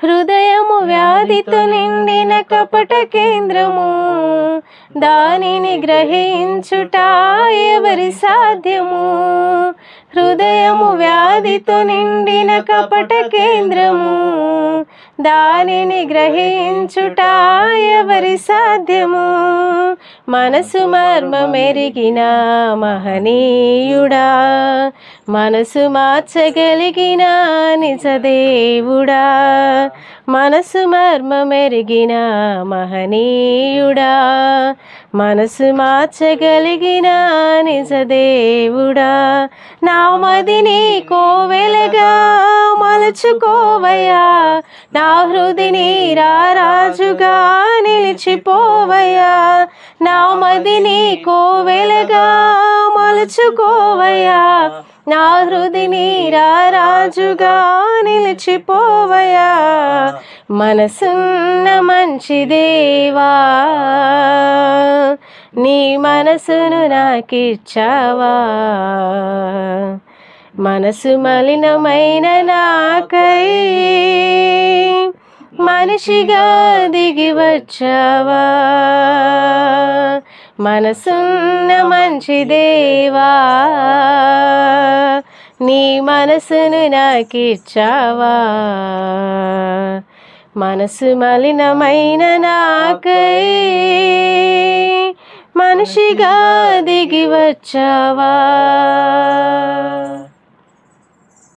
హృదయము వ్యాధితో నిండిన కపట కేంద్రము, దానిని గ్రహించుట ఎవరి సాధ్యము? హృదయము వ్యాధితో నిండిన కపట కేంద్రము, దానిని గ్రహించుట ఎవరి సాధ్యము? మనసు మర్మమెరిగిన మహనీయుడా, మనసు మార్చగలిగిన నిజదేవుడా, మనసు మర్మమెరిగిన మహనీయుడా, మనసు మార్చగలిగిన నిజదేవుడా. నా మదిని కోవెలగా మలుచుకోవయ్యా, నా హృదిని రారాజుగా నిలిచిపోవయ్యా. నా మదిని కోవెలగా మలుచుకోవయ్యా, నా హృదిని రారాజుగా నిలిచిపోవయ్యా. మనసున్న మంచి దేవా, నీ మనసును నాకిచ్చావా? మనసు మలినమైన నాకై మనిషిగా దిగి వచ్చావా? మనసున్న మంచి దేవా, నీ మనసును నాకిచ్చావా? మనసు మలినమైన నాకై మనిషిగా దిగి వచ్చావా?